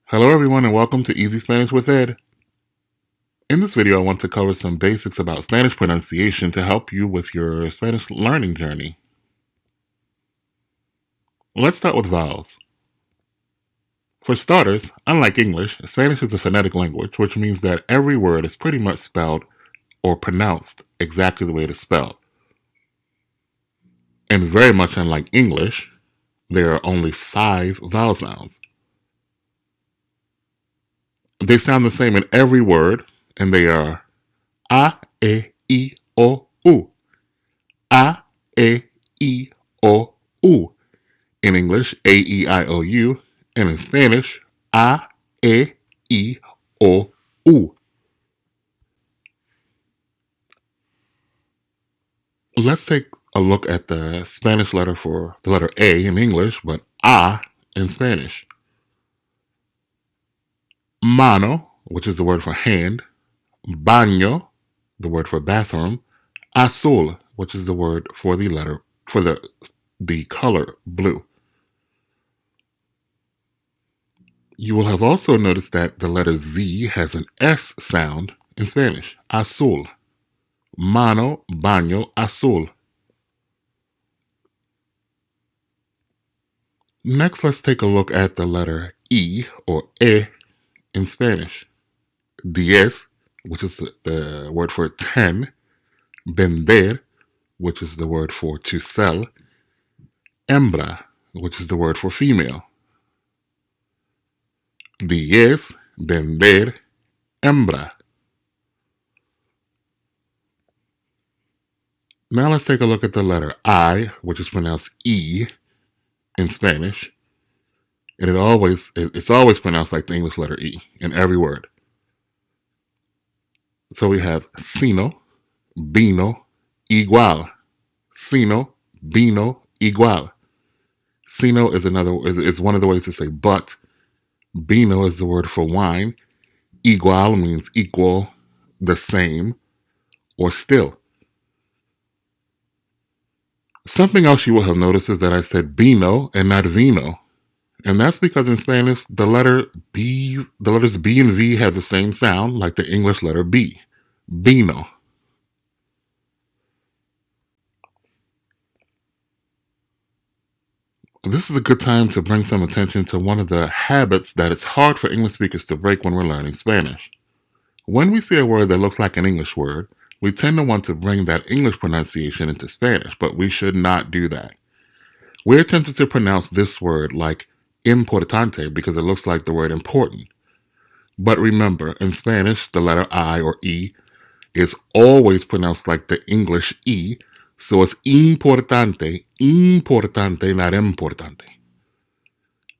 Hello everyone and welcome to Easy Spanish with Ed. In this video I want to cover some basics about Spanish pronunciation to help you with your Spanish learning journey. Let's start with vowels. For starters, unlike English, Spanish is a phonetic language, which means that every word is pretty much spelled or pronounced exactly the way it is spelled. And very much unlike English, there are only 5 vowel sounds. They sound the same in every word, and they are A, E, I, O, U. A, E, I, O, U. In English, A-E-I-O-U, and in Spanish, A-E-I-O-U. Let's take a look at the Spanish letter for the letter A in English, but A in Spanish. Mano, which is the word for hand. Baño, the word for bathroom. Azul, which is the word for the color blue. You will have also noticed that the letter Z has an S sound in Spanish. Azul. Mano, baño, azul. Next, let's take a look at the letter E or E in Spanish. Diez, which is the word for 10. Vender, which is the word for to sell. Hembra, which is the word for female. Diez, vender, hembra. Now let's take a look at the letter I, which is pronounced E in Spanish. And it's always pronounced like the English letter E in every word. So we have sino, vino, igual. Sino, vino, igual. Sino is one of the ways to say but. Vino is the word for wine. Igual means equal, the same, or still. Something else you will have noticed is that I said vino and not vino. And that's because in Spanish, the letters B and V have the same sound like the English letter B. Vino. This is a good time to bring some attention to one of the habits that it's hard for English speakers to break when we're learning Spanish. When we see a word that looks like an English word, we tend to want to bring that English pronunciation into Spanish, but we should not do that. We're tempted to pronounce this word like importante because it looks like the word important. But remember, in Spanish, the letter I or E is always pronounced like the English E, so it's importante, not importante.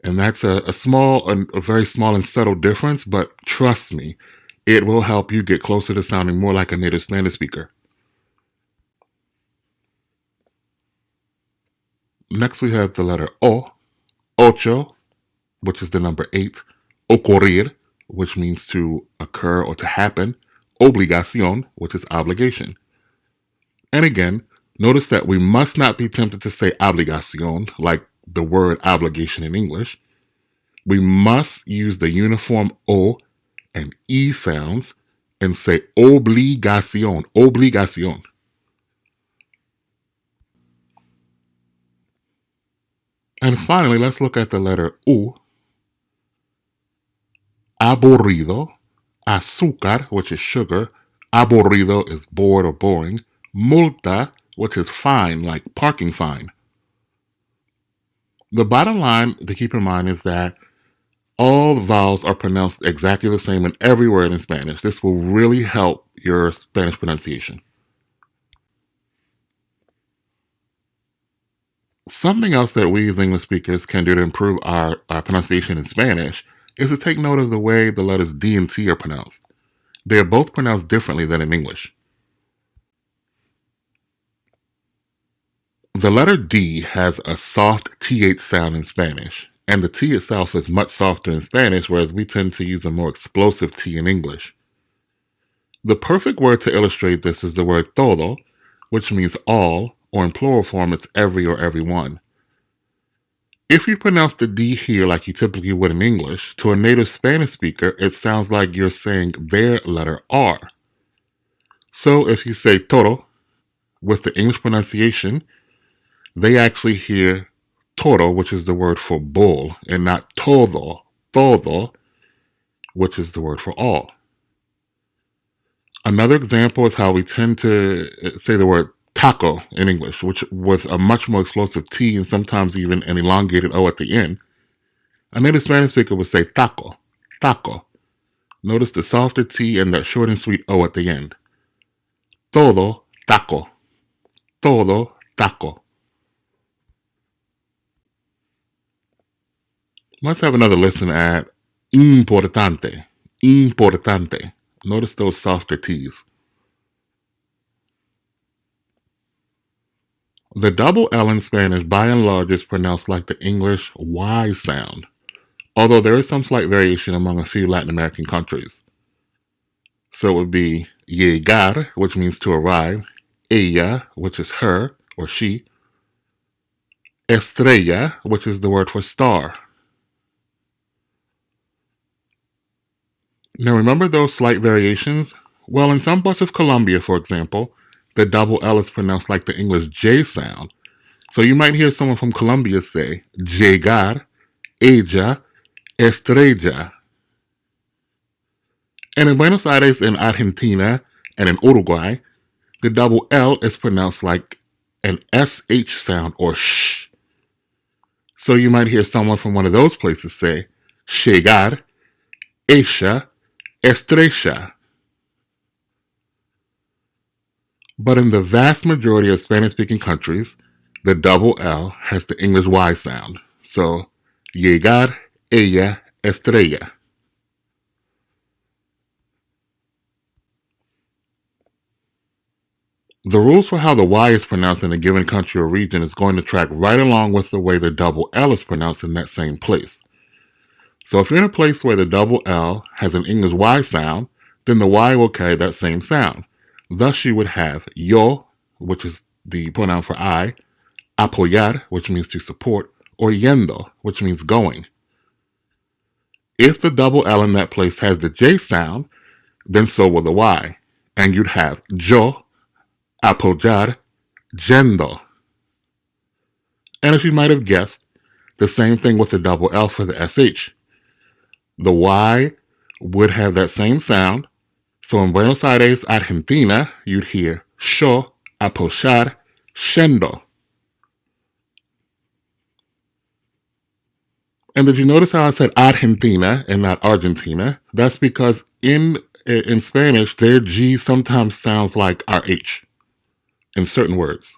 And that's a very small and subtle difference, but trust me, it will help you get closer to sounding more like a native Spanish speaker. Next we have the letter O, ocho, which is the number 8, ocurrir, which means to occur or to happen, obligación, which is obligation. And again, notice that we must not be tempted to say obligación, like the word obligation in English. We must use the uniform O and E sounds and say obligación, obligación. And finally, let's look at the letter U. Aburrido, azúcar, which is sugar. Aburrido is bored or boring. Multa, which is fine, like parking fine. The bottom line to keep in mind is that all vowels are pronounced exactly the same in every word in Spanish. This will really help your Spanish pronunciation. Something else that we as English speakers can do to improve our pronunciation in Spanish is to take note of the way the letters D and T are pronounced. They are both pronounced differently than in English. The letter D has a soft TH sound in Spanish, and the T itself is much softer in Spanish, whereas we tend to use a more explosive T in English. The perfect word to illustrate this is the word todo, which means all, or in plural form it's every or every one. If you pronounce the D here like you typically would in English, to a native Spanish speaker, it sounds like you're saying their letter R. So if you say toro with the English pronunciation, they actually hear toro, which is the word for bull, and not todo, which is the word for all. Another example is how we tend to say the word taco in English, which with a much more explosive T and sometimes even an elongated O at the end. A native Spanish speaker would say taco, taco. Notice the softer T and that short and sweet O at the end. Todo taco, todo taco. Let's have another listen at importante, importante. Notice those softer T's. The double L in Spanish by and large is pronounced like the English Y sound, although there is some slight variation among a few Latin American countries. So it would be llegar, which means to arrive, ella, which is her or she, estrella, which is the word for star. Now remember those slight variations? Well, in some parts of Colombia, for example, the double L is pronounced like the English J sound. So you might hear someone from Colombia say, llegar, ella, estrella. And in Buenos Aires, in Argentina, and in Uruguay, the double L is pronounced like an SH sound or sh. So you might hear someone from one of those places say, llegar, ella, estrella. But in the vast majority of Spanish-speaking countries, the double L has the English Y sound. So, llegar, ella, estrella. The rules for how the Y is pronounced in a given country or region is going to track right along with the way the double L is pronounced in that same place. So if you're in a place where the double L has an English Y sound, then the Y will carry that same sound. Thus you would have yo, which is the pronoun for I, apoyar, which means to support, or yendo, which means going. If the double L in that place has the J sound, then so will the Y, and you'd have yo, apoyar, yendo. And as you might have guessed, the same thing with the double L for the SH. The Y would have that same sound, so in Buenos Aires, Argentina, you'd hear yo, apoyar, yendo. And did you notice how I said Argentina and not Argentina? That's because in Spanish, their G sometimes sounds like our H in certain words.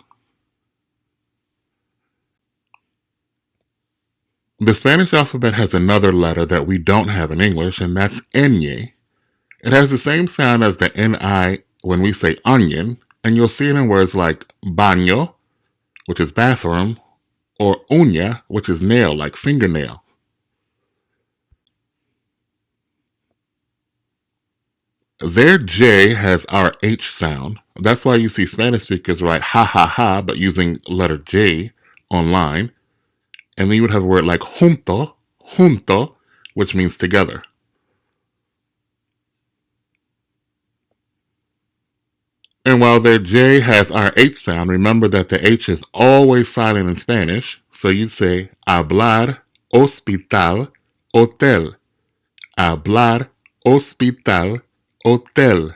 The Spanish alphabet has another letter that we don't have in English, and that's Ñ. It has the same sound as the NI when we say onion, and you'll see it in words like baño, which is bathroom, or uña, which is nail, like fingernail. Their J has our H sound. That's why you see Spanish speakers write ha ha ha, but using letter J online. And then you would have a word like junto, junto, which means together. And while their J has our H sound, remember that the H is always silent in Spanish. So you say hablar, hospital, hotel. Hablar, hospital, hotel.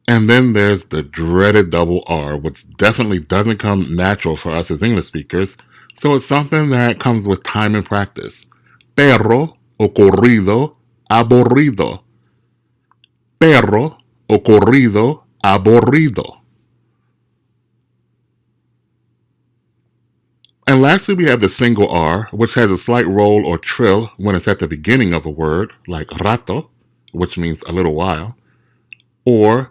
And then there's the dreaded double R, which definitely doesn't come natural for us as English speakers. So it's something that comes with time and practice. Perro, ocurrido, aburrido. Perro, ocurrido, aburrido. And lastly, we have the single R, which has a slight roll or trill when it's at the beginning of a word, like rato, which means a little while, or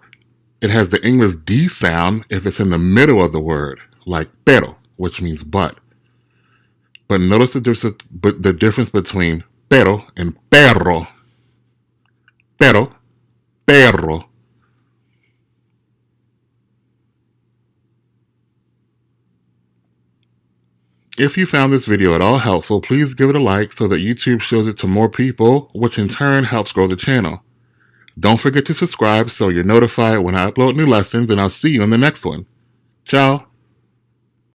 it has the English D sound if it's in the middle of the word, like pero, which means but. But notice the difference between pero and perro. Pero, perro. If you found this video at all helpful, please give it a like so that YouTube shows it to more people, which in turn helps grow the channel. Don't forget to subscribe so you're notified when I upload new lessons, and I'll see you in the next one. Ciao!